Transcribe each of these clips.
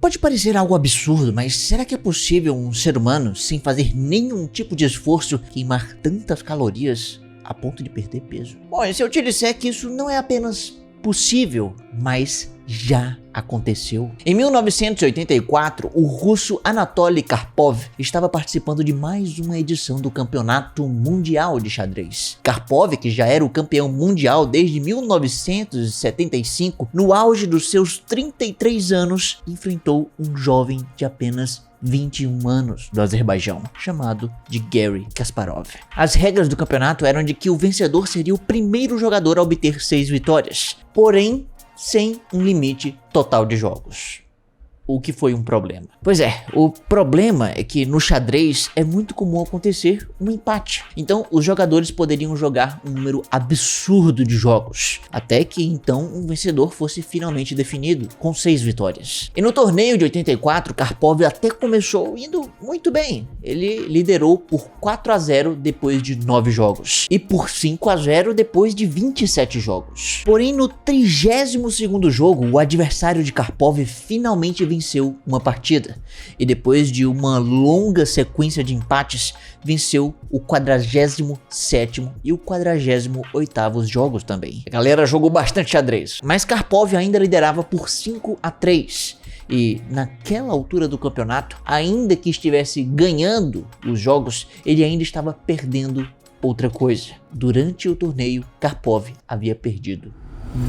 Pode parecer algo absurdo, mas será que é possível um ser humano, sem fazer nenhum tipo de esforço, queimar tantas calorias a ponto de perder peso? Bom, e se eu te disser que isso não é apenas possível, mas já aconteceu. Em 1984, o russo Anatoly Karpov estava participando de mais uma edição do Campeonato Mundial de Xadrez. Karpov, que já era o campeão mundial desde 1975, no auge dos seus 33 anos, enfrentou um jovem de apenas 21 anos do Azerbaijão, chamado de Garry Kasparov. As regras do campeonato eram de que o vencedor seria o primeiro jogador a obter 6 vitórias, porém sem um limite total de jogos. O que foi um problema? Pois é, o problema é que no xadrez é muito comum acontecer um empate. Então os jogadores poderiam jogar um número absurdo de jogos, até que então um vencedor fosse finalmente definido com 6 vitórias. E no torneio de 84, Karpov até começou indo muito bem. Ele liderou por 4-0 depois de 9 jogos e por 5-0 depois de 27 jogos. Porém, no 32º jogo, o adversário de Karpov finalmente venceu uma partida, e depois de uma longa sequência de empates, venceu o 47º e o 48º jogos também. A galera jogou bastante xadrez, mas Karpov ainda liderava por 5-3. E naquela altura do campeonato, ainda que estivesse ganhando os jogos, ele ainda estava perdendo outra coisa. Durante o torneio, Karpov havia perdido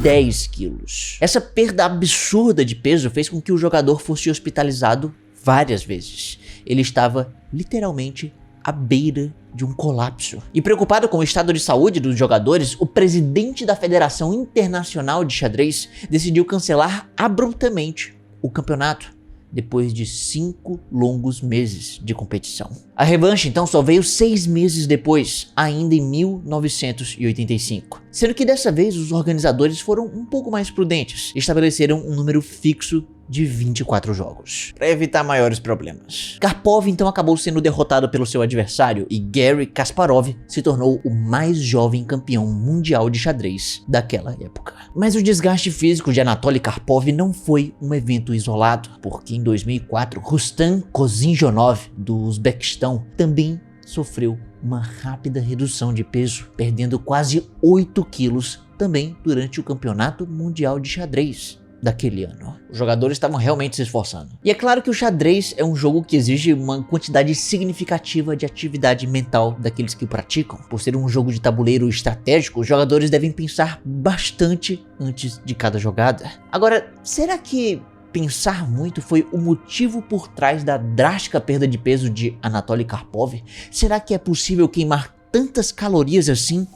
10 quilos. Essa perda absurda de peso fez com que o jogador fosse hospitalizado várias vezes. Ele estava literalmente à beira de um colapso. E preocupado com o estado de saúde dos jogadores, o presidente da Federação Internacional de Xadrez decidiu cancelar abruptamente o campeonato depois de 5 longos meses de competição. A revanche então só veio 6 meses depois, ainda em 1985. Sendo que dessa vez os organizadores foram um pouco mais prudentes e estabeleceram um número fixo de 24 jogos, para evitar maiores problemas. Karpov então acabou sendo derrotado pelo seu adversário e Garry Kasparov se tornou o mais jovem campeão mundial de xadrez daquela época. Mas o desgaste físico de Anatoly Karpov não foi um evento isolado, porque em 2004 Rustam Kozinjonov do Uzbequistão também sofreu uma rápida redução de peso, perdendo quase 8 quilos também durante o Campeonato Mundial de Xadrez daquele ano. Os jogadores estavam realmente se esforçando. E é claro que o xadrez é um jogo que exige uma quantidade significativa de atividade mental daqueles que o praticam. Por ser um jogo de tabuleiro estratégico, os jogadores devem pensar bastante antes de cada jogada. Agora, será que pensar muito foi o motivo por trás da drástica perda de peso de Anatoly Karpov? Será que é possível queimar tantas calorias assim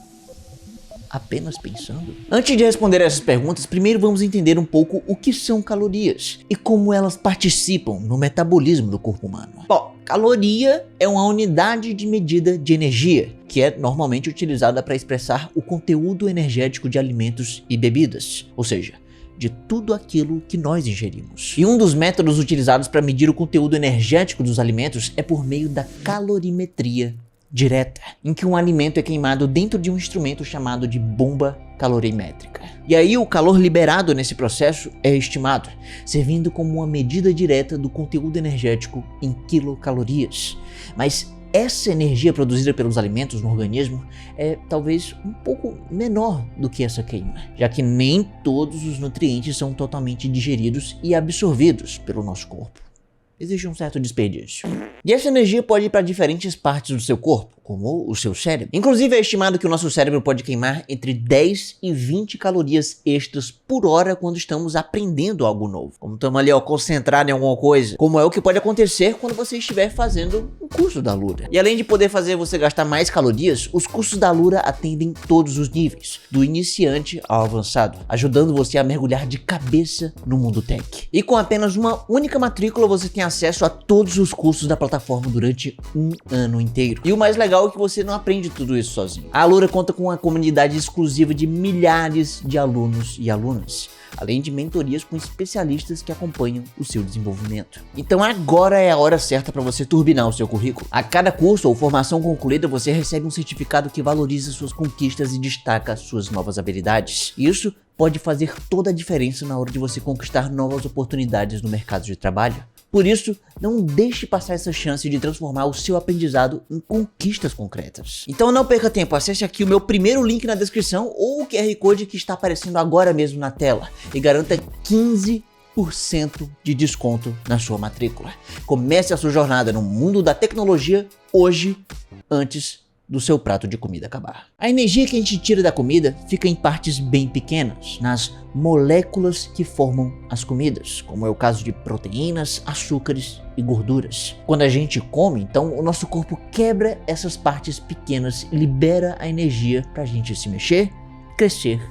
apenas pensando? Antes de responder essas perguntas, primeiro vamos entender um pouco o que são calorias e como elas participam no metabolismo do corpo humano. Bom, caloria é uma unidade de medida de energia, que é normalmente utilizada para expressar o conteúdo energético de alimentos e bebidas, ou seja, de tudo aquilo que nós ingerimos. E um dos métodos utilizados para medir o conteúdo energético dos alimentos é por meio da calorimetria direta, em que um alimento é queimado dentro de um instrumento chamado de bomba calorimétrica. E aí o calor liberado nesse processo é estimado, servindo como uma medida direta do conteúdo energético em quilocalorias. Mas essa energia produzida pelos alimentos no organismo é talvez um pouco menor do que essa queima, já que nem todos os nutrientes são totalmente digeridos e absorvidos pelo nosso corpo. Existe um certo desperdício. E essa energia pode ir para diferentes partes do seu corpo, como o seu cérebro. Inclusive é estimado que o nosso cérebro pode queimar entre 10 e 20 calorias extras por hora quando estamos aprendendo algo novo. Como estamos ali concentrados em alguma coisa, como é o que pode acontecer quando você estiver fazendo um curso da Alura. E além de poder fazer você gastar mais calorias, os cursos da Alura atendem todos os níveis, do iniciante ao avançado, ajudando você a mergulhar de cabeça no mundo tech. E com apenas uma única matrícula você tem acesso a todos os cursos da plataforma durante um ano inteiro. E o mais legal é que você não aprende tudo isso sozinho. A Alura conta com uma comunidade exclusiva de milhares de alunos e alunas, além de mentorias com especialistas que acompanham o seu desenvolvimento. Então agora é a hora certa para você turbinar o seu currículo. A cada curso ou formação concluída você recebe um certificado que valoriza suas conquistas e destaca suas novas habilidades. Isso pode fazer toda a diferença na hora de você conquistar novas oportunidades no mercado de trabalho. Por isso, não deixe passar essa chance de transformar o seu aprendizado em conquistas concretas. Então não perca tempo, acesse aqui o meu primeiro link na descrição ou o QR Code que está aparecendo agora mesmo na tela e garanta 15% de desconto na sua matrícula. Comece a sua jornada no mundo da tecnologia hoje, antes do seu prato de comida acabar. A energia que a gente tira da comida fica em partes bem pequenas, nas moléculas que formam as comidas, como é o caso de proteínas, açúcares e gorduras. Quando a gente come, então, o nosso corpo quebra essas partes pequenas e libera a energia para a gente se mexer, crescer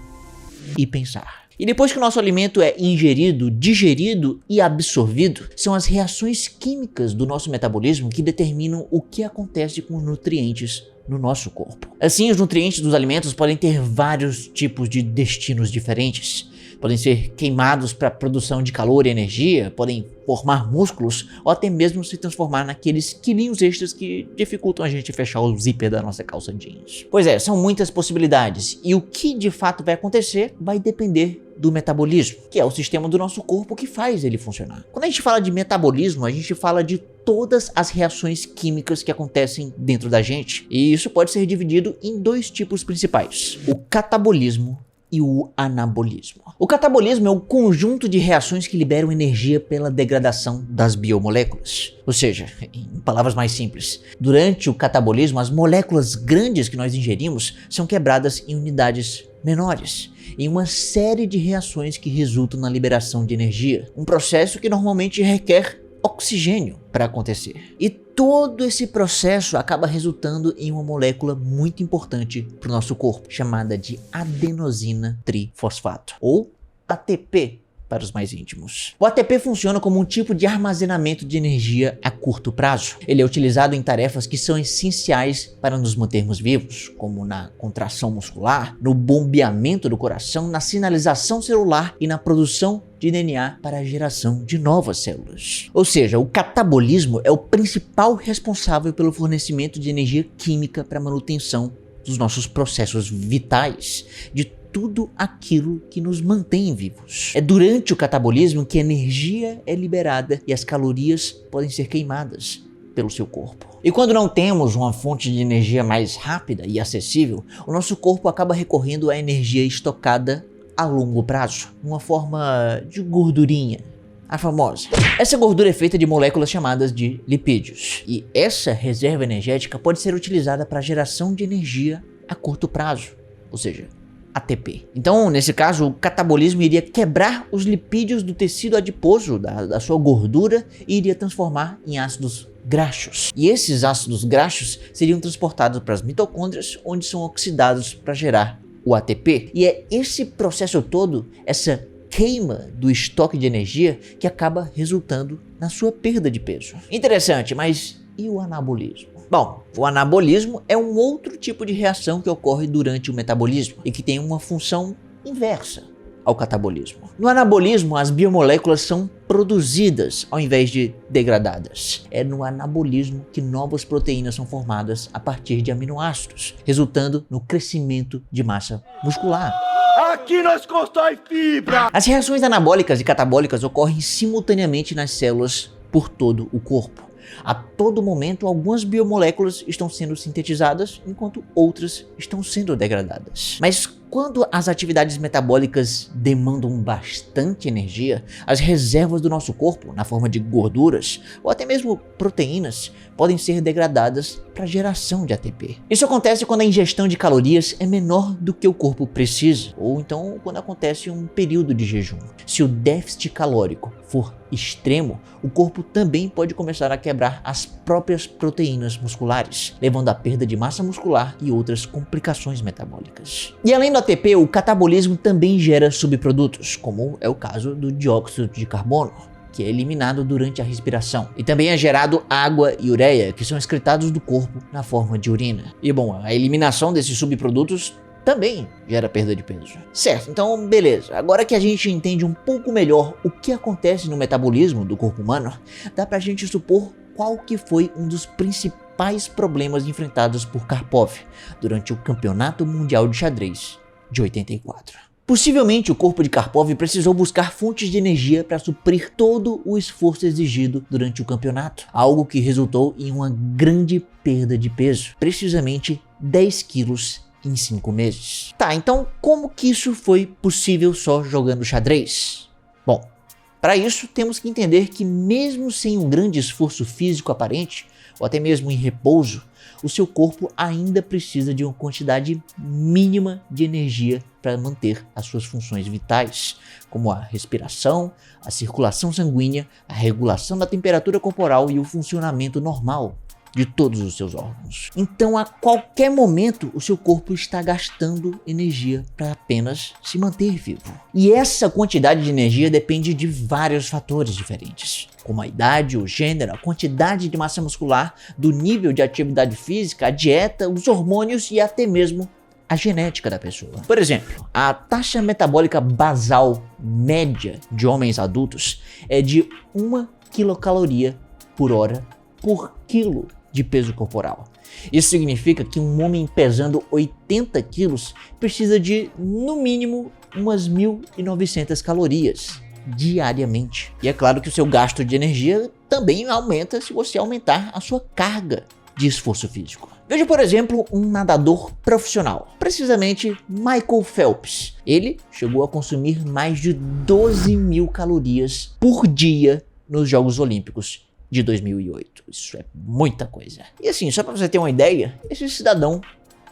e pensar. E depois que o nosso alimento é ingerido, digerido e absorvido, são as reações químicas do nosso metabolismo que determinam o que acontece com os nutrientes no nosso corpo. Assim, os nutrientes dos alimentos podem ter vários tipos de destinos diferentes. Podem ser queimados para produção de calor e energia, podem formar músculos ou até mesmo se transformar naqueles quilinhos extras que dificultam a gente fechar o zíper da nossa calça jeans. Pois é, são muitas possibilidades e o que de fato vai acontecer vai depender do metabolismo, que é o sistema do nosso corpo que faz ele funcionar. Quando a gente fala de metabolismo, a gente fala de todas as reações químicas que acontecem dentro da gente, e isso pode ser dividido em dois tipos principais: o catabolismo e o anabolismo. O catabolismo é o conjunto de reações que liberam energia pela degradação das biomoléculas. Ou seja, em palavras mais simples, durante o catabolismo, as moléculas grandes que nós ingerimos são quebradas em unidades menores, em uma série de reações que resultam na liberação de energia, um processo que normalmente requer oxigênio para acontecer. E todo esse processo acaba resultando em uma molécula muito importante para o nosso corpo, chamada de adenosina trifosfato, ou ATP para os mais íntimos. O ATP funciona como um tipo de armazenamento de energia a curto prazo. Ele é utilizado em tarefas que são essenciais para nos mantermos vivos, como na contração muscular, no bombeamento do coração, na sinalização celular e na produção de DNA para a geração de novas células. Ou seja, o catabolismo é o principal responsável pelo fornecimento de energia química para a manutenção dos nossos processos vitais, de tudo aquilo que nos mantém vivos. É durante o catabolismo que a energia é liberada e as calorias podem ser queimadas pelo seu corpo. E quando não temos uma fonte de energia mais rápida e acessível, o nosso corpo acaba recorrendo à energia estocada a longo prazo, uma forma de gordurinha, a famosa. Essa gordura é feita de moléculas chamadas de lipídios, e essa reserva energética pode ser utilizada para a geração de energia a curto prazo, ou seja, ATP. Então, nesse caso, o catabolismo iria quebrar os lipídios do tecido adiposo, da sua gordura, e iria transformar em ácidos graxos. E esses ácidos graxos seriam transportados para as mitocôndrias, onde são oxidados para gerar o ATP. E é esse processo todo, essa queima do estoque de energia, que acaba resultando na sua perda de peso. Interessante, mas e o anabolismo? Bom, o anabolismo é um outro tipo de reação que ocorre durante o metabolismo e que tem uma função inversa ao catabolismo. No anabolismo, as biomoléculas são produzidas ao invés de degradadas. É no anabolismo que novas proteínas são formadas a partir de aminoácidos, resultando no crescimento de massa muscular. Aqui nós constrói fibra! As reações anabólicas e catabólicas ocorrem simultaneamente nas células por todo o corpo. A todo momento, algumas biomoléculas estão sendo sintetizadas, enquanto outras estão sendo degradadas. Mas quando as atividades metabólicas demandam bastante energia, as reservas do nosso corpo, na forma de gorduras ou até mesmo proteínas, podem ser degradadas para a geração de ATP. Isso acontece quando a ingestão de calorias é menor do que o corpo precisa, ou então quando acontece um período de jejum. Se o déficit calórico for extremo, o corpo também pode começar a quebrar as próprias proteínas musculares, levando à perda de massa muscular e outras complicações metabólicas. E além do ATP, o catabolismo também gera subprodutos, como é o caso do dióxido de carbono, que é eliminado durante a respiração. E também é gerado água e ureia, que são excretados do corpo na forma de urina. E bom, a eliminação desses subprodutos também gera perda de peso. Certo, então beleza. Agora que a gente entende um pouco melhor o que acontece no metabolismo do corpo humano, dá pra gente supor qual que foi um dos principais problemas enfrentados por Karpov durante o Campeonato Mundial de Xadrez de 84. Possivelmente o corpo de Karpov precisou buscar fontes de energia para suprir todo o esforço exigido durante o campeonato, algo que resultou em uma grande perda de peso, precisamente 10 quilos em 5 meses. Tá, então como que isso foi possível só jogando xadrez? Bom, para isso temos que entender que mesmo sem um grande esforço físico aparente, ou até mesmo em repouso, o seu corpo ainda precisa de uma quantidade mínima de energia para manter as suas funções vitais, como a respiração, a circulação sanguínea, a regulação da temperatura corporal e o funcionamento normal de todos os seus órgãos. Então, a qualquer momento, o seu corpo está gastando energia para apenas se manter vivo. E essa quantidade de energia depende de vários fatores diferentes, como a idade, o gênero, a quantidade de massa muscular, do nível de atividade física, a dieta, os hormônios e até mesmo a genética da pessoa. Por exemplo, a taxa metabólica basal média de homens adultos é de 1 quilocaloria por hora por quilo de peso corporal. Isso significa que um homem pesando 80 quilos precisa de, no mínimo, umas 1.900 calorias diariamente. E é claro que o seu gasto de energia também aumenta se você aumentar a sua carga de esforço físico. Veja, por exemplo, um nadador profissional, precisamente Michael Phelps. Ele chegou a consumir mais de 12.000 calorias por dia nos Jogos Olímpicos de 2008. Isso é muita coisa. E assim, só para você ter uma ideia, esse cidadão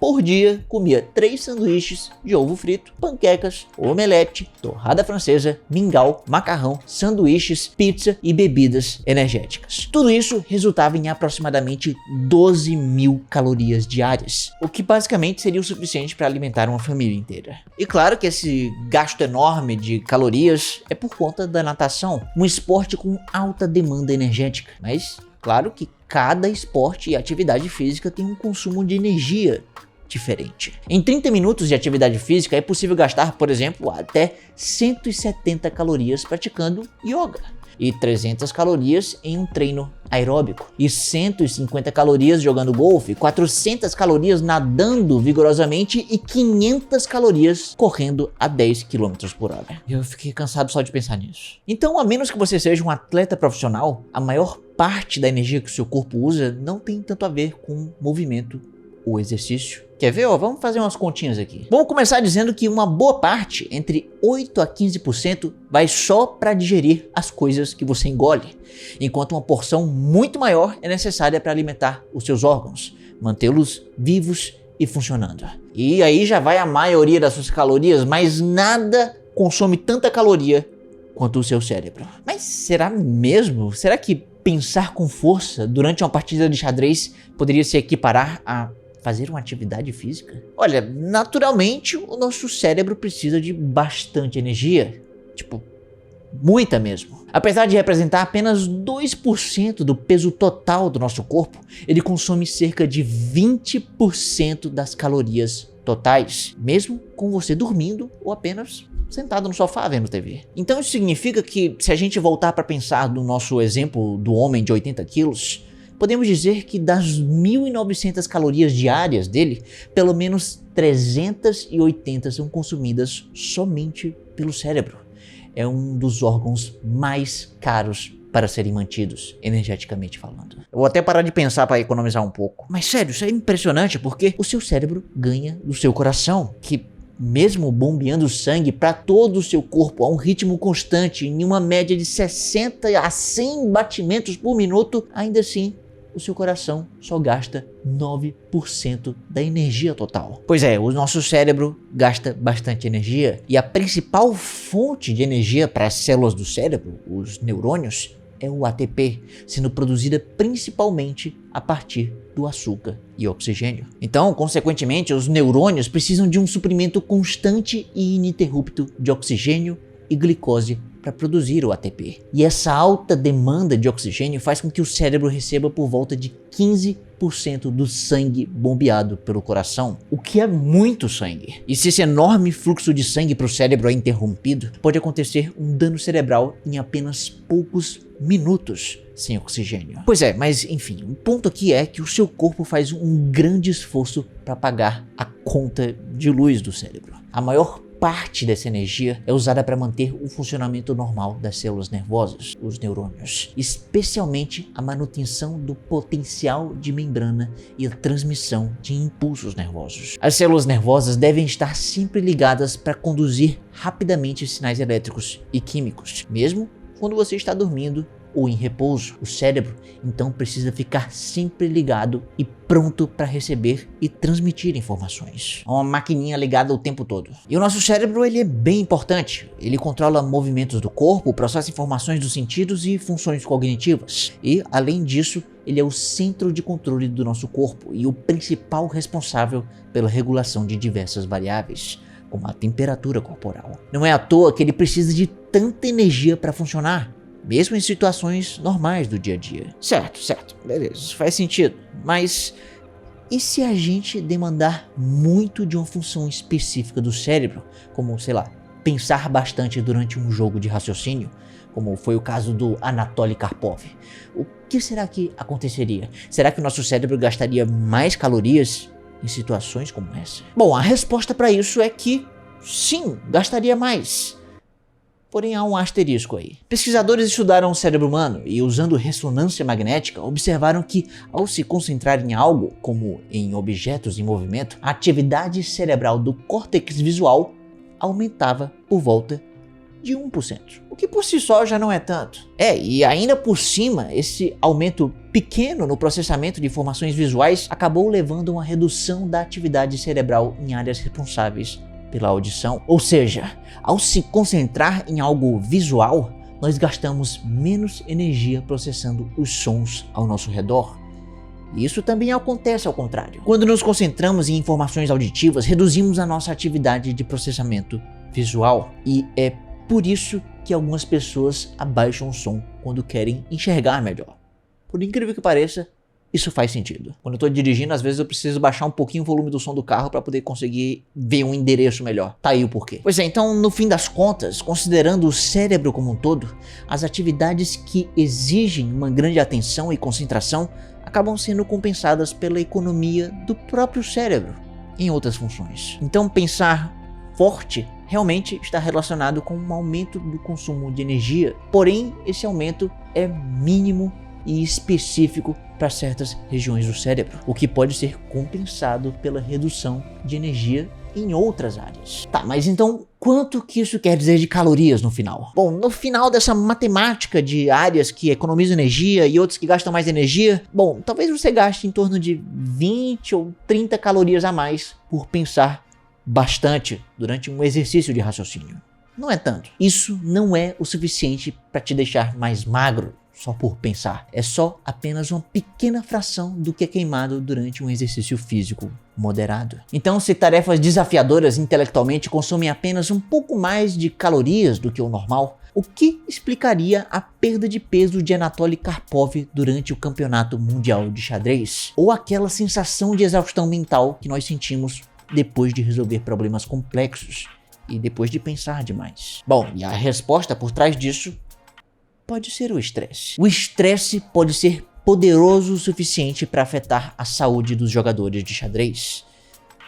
por dia comia 3 sanduíches de ovo frito, panquecas, omelete, torrada francesa, mingau, macarrão, sanduíches, pizza e bebidas energéticas. Tudo isso resultava em aproximadamente 12.000 calorias diárias, o que basicamente seria o suficiente para alimentar uma família inteira. E claro que esse gasto enorme de calorias é por conta da natação, um esporte com alta demanda energética, mas claro que cada esporte e atividade física tem um consumo de energia diferente. Em 30 minutos de atividade física é possível gastar, por exemplo, até 170 calorias praticando yoga, e 300 calorias em um treino aeróbico, e 150 calorias jogando golfe, 400 calorias nadando vigorosamente e 500 calorias correndo a 10 km por hora. Eu fiquei cansado só de pensar nisso. Então, a menos que você seja um atleta profissional, a maior parte da energia que o seu corpo usa não tem tanto a ver com movimento ou exercício. Quer ver? Vamos fazer umas continhas aqui. Vamos começar dizendo que uma boa parte, entre 8 a 15%, vai só para digerir as coisas que você engole, enquanto uma porção muito maior é necessária para alimentar os seus órgãos, mantê-los vivos e funcionando. E aí já vai a maioria das suas calorias, mas nada consome tanta caloria quanto o seu cérebro. Mas será mesmo? Será que pensar com força durante uma partida de xadrez poderia se equiparar a fazer uma atividade física? Olha, naturalmente o nosso cérebro precisa de bastante energia, tipo, muita mesmo. Apesar de representar apenas 2% do peso total do nosso corpo, ele consome cerca de 20% das calorias totais, mesmo com você dormindo ou apenas sentado no sofá vendo TV. Então isso significa que, se a gente voltar para pensar no nosso exemplo do homem de 80 quilos, podemos dizer que das 1.900 calorias diárias dele, pelo menos 380 são consumidas somente pelo cérebro. É um dos órgãos mais caros para serem mantidos, energeticamente falando. Eu vou até parar de pensar para economizar um pouco. Mas sério, isso é impressionante porque o seu cérebro ganha do seu coração, que mesmo bombeando sangue para todo o seu corpo a um ritmo constante, em uma média de 60 a 100 batimentos por minuto, ainda assim o seu coração só gasta 9% da energia total. Pois é, o nosso cérebro gasta bastante energia, e a principal fonte de energia para as células do cérebro, os neurônios, é o ATP, sendo produzida principalmente a partir do açúcar e oxigênio. Então, consequentemente, os neurônios precisam de um suprimento constante e ininterrupto de oxigênio e glicose para produzir o ATP. E essa alta demanda de oxigênio faz com que o cérebro receba por volta de 15% do sangue bombeado pelo coração, o que é muito sangue. E se esse enorme fluxo de sangue para o cérebro é interrompido, pode acontecer um dano cerebral em apenas poucos minutos sem oxigênio. Pois é, mas enfim, o ponto aqui é que o seu corpo faz um grande esforço para pagar a conta de luz do cérebro. A maior parte dessa energia é usada para manter o funcionamento normal das células nervosas, os neurônios, especialmente a manutenção do potencial de membrana e a transmissão de impulsos nervosos. As células nervosas devem estar sempre ligadas para conduzir rapidamente sinais elétricos e químicos, mesmo quando você está dormindo ou em repouso. O cérebro então precisa ficar sempre ligado e pronto para receber e transmitir informações. É uma maquininha ligada o tempo todo. E o nosso cérebro, ele é bem importante. Ele controla movimentos do corpo, processa informações dos sentidos e funções cognitivas. E, além disso, ele é o centro de controle do nosso corpo e o principal responsável pela regulação de diversas variáveis, como a temperatura corporal. Não é à toa que ele precisa de tanta energia para funcionar, mesmo em situações normais do dia a dia. Certo, beleza, isso faz sentido. Mas e se a gente demandar muito de uma função específica do cérebro, como, sei lá, pensar bastante durante um jogo de raciocínio, como foi o caso do Anatoly Karpov? O que será que aconteceria? Será que o nosso cérebro gastaria mais calorias em situações como essa? Bom, a resposta para isso é que sim, gastaria mais. Porém, há um asterisco aí. Pesquisadores estudaram o cérebro humano e, usando ressonância magnética, observaram que, ao se concentrar em algo, como em objetos em movimento, a atividade cerebral do córtex visual aumentava por volta de 1%. O que por si só já não é tanto. E ainda por cima, esse aumento pequeno no processamento de informações visuais acabou levando a uma redução da atividade cerebral em áreas responsáveis pela audição. Ou seja, ao se concentrar em algo visual, nós gastamos menos energia processando os sons ao nosso redor. E isso também acontece ao contrário. Quando nos concentramos em informações auditivas, reduzimos a nossa atividade de processamento visual. E é por isso que algumas pessoas abaixam o som quando querem enxergar melhor. Por incrível que pareça, isso faz sentido. Quando eu tô dirigindo, às vezes eu preciso baixar um pouquinho o volume do som do carro para poder conseguir ver um endereço melhor. Tá aí o porquê. Pois é, então no fim das contas, considerando o cérebro como um todo, as atividades que exigem uma grande atenção e concentração acabam sendo compensadas pela economia do próprio cérebro em outras funções. Então pensar forte realmente está relacionado com um aumento do consumo de energia, porém esse aumento é mínimo e específico para certas regiões do cérebro, o que pode ser compensado pela redução de energia em outras áreas. Tá, mas então quanto que isso quer dizer de calorias no final? Bom, no final dessa matemática de áreas que economizam energia e outras que gastam mais energia, bom, talvez você gaste em torno de 20 ou 30 calorias a mais por pensar bastante durante um exercício de raciocínio. Não é tanto. Isso não é o suficiente para te deixar mais magro só por pensar. É só apenas uma pequena fração do que é queimado durante um exercício físico moderado. Então, se tarefas desafiadoras intelectualmente consomem apenas um pouco mais de calorias do que o normal, o que explicaria a perda de peso de Anatoly Karpov durante o campeonato mundial de xadrez? Ou aquela sensação de exaustão mental que nós sentimos depois de resolver problemas complexos e depois de pensar demais? Bom, e a resposta por trás disso pode ser o estresse. O estresse pode ser poderoso o suficiente para afetar a saúde dos jogadores de xadrez.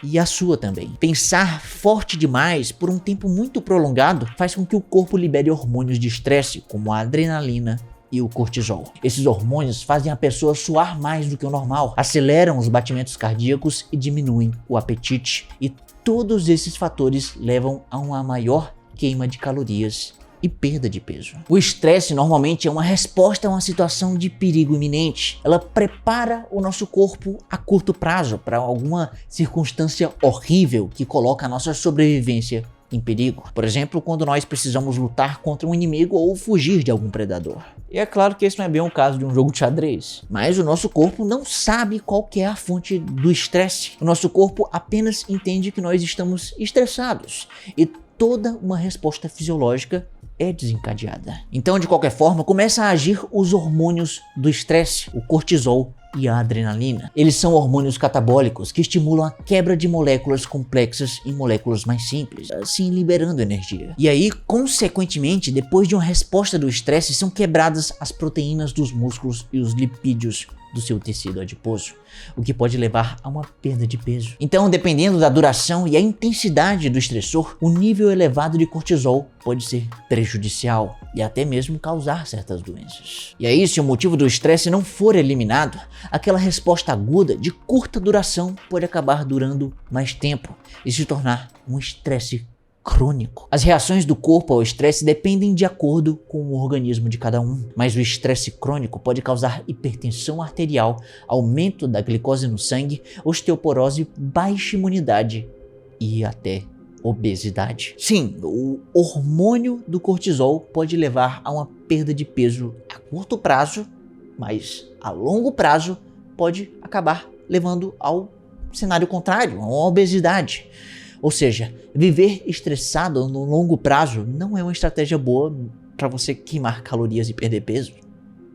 E a sua também. Pensar forte demais por um tempo muito prolongado faz com que o corpo libere hormônios de estresse, como a adrenalina e o cortisol. Esses hormônios fazem a pessoa suar mais do que o normal, aceleram os batimentos cardíacos e diminuem o apetite. E todos esses fatores levam a uma maior queima de calorias e perda de peso. O estresse normalmente é uma resposta a uma situação de perigo iminente. Ela prepara o nosso corpo a curto prazo para alguma circunstância horrível que coloca a nossa sobrevivência em perigo. Por exemplo, quando nós precisamos lutar contra um inimigo ou fugir de algum predador. E é claro que esse não é bem o caso de um jogo de xadrez, mas o nosso corpo não sabe qual que é a fonte do estresse. O nosso corpo apenas entende que nós estamos estressados e toda uma resposta fisiológica é desencadeada. Então, de qualquer forma, começa a agir os hormônios do estresse, o cortisol e a adrenalina. Eles são hormônios catabólicos que estimulam a quebra de moléculas complexas em moléculas mais simples, assim liberando energia. E aí, consequentemente, depois de uma resposta do estresse, são quebradas as proteínas dos músculos e os lipídios do seu tecido adiposo, o que pode levar a uma perda de peso. Então, dependendo da duração e a intensidade do estressor, o nível elevado de cortisol pode ser prejudicial e até mesmo causar certas doenças. E aí, se o motivo do estresse não for eliminado, aquela resposta aguda de curta duração pode acabar durando mais tempo e se tornar um estresse crônico. As reações do corpo ao estresse dependem de acordo com o organismo de cada um, mas o estresse crônico pode causar hipertensão arterial, aumento da glicose no sangue, osteoporose, baixa imunidade e até obesidade. Sim, o hormônio do cortisol pode levar a uma perda de peso a curto prazo, mas a longo prazo pode acabar levando ao cenário contrário, a uma obesidade. Ou seja, viver estressado no longo prazo não é uma estratégia boa para você queimar calorias e perder peso.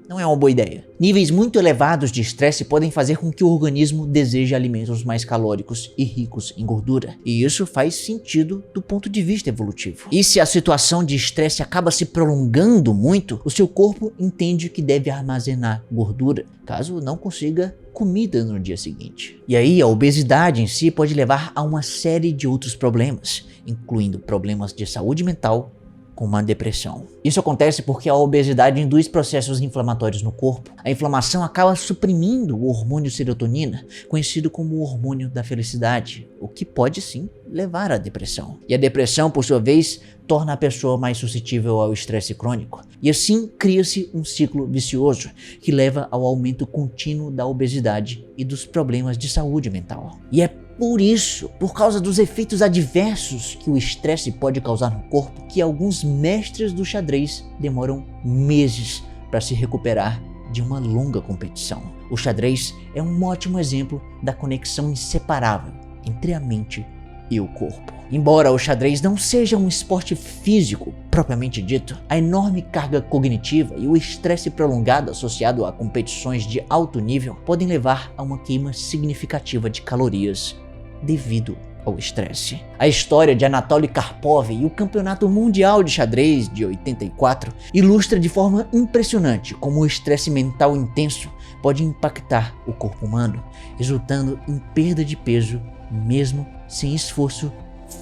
Não é uma boa ideia. Níveis muito elevados de estresse podem fazer com que o organismo deseje alimentos mais calóricos e ricos em gordura. E isso faz sentido do ponto de vista evolutivo. E se a situação de estresse acaba se prolongando muito, o seu corpo entende que deve armazenar gordura, caso não consiga comida no dia seguinte. E aí a obesidade em si pode levar a uma série de outros problemas, incluindo problemas de saúde mental, como a depressão. Isso acontece porque a obesidade induz processos inflamatórios no corpo. A inflamação acaba suprimindo o hormônio serotonina, conhecido como o hormônio da felicidade, o que pode sim levar à depressão. E a depressão, por sua vez, torna a pessoa mais suscetível ao estresse crônico. E assim cria-se um ciclo vicioso que leva ao aumento contínuo da obesidade e dos problemas de saúde mental. E é por isso, por causa dos efeitos adversos que o estresse pode causar no corpo, que alguns mestres do xadrez demoram meses para se recuperar de uma longa competição. O xadrez é um ótimo exemplo da conexão inseparável entre a mente e o corpo. Embora o xadrez não seja um esporte físico propriamente dito, a enorme carga cognitiva e o estresse prolongado associado a competições de alto nível podem levar a uma queima significativa de calorias devido ao estresse. A história de Anatoly Karpov e o Campeonato Mundial de Xadrez de 84 ilustra de forma impressionante como o estresse mental intenso pode impactar o corpo humano, resultando em perda de peso mesmo sem esforço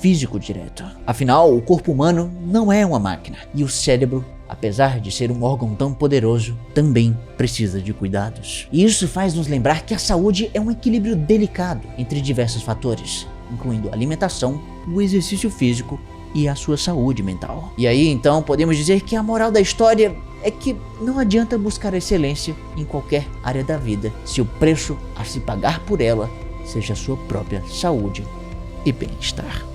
físico direto. Afinal, o corpo humano não é uma máquina e o cérebro, apesar de ser um órgão tão poderoso, também precisa de cuidados. E isso faz nos lembrar que a saúde é um equilíbrio delicado entre diversos fatores, incluindo a alimentação, o exercício físico e a sua saúde mental. E aí então podemos dizer que a moral da história é que não adianta buscar excelência em qualquer área da vida, se o preço a se pagar por ela seja a sua própria saúde e bem-estar.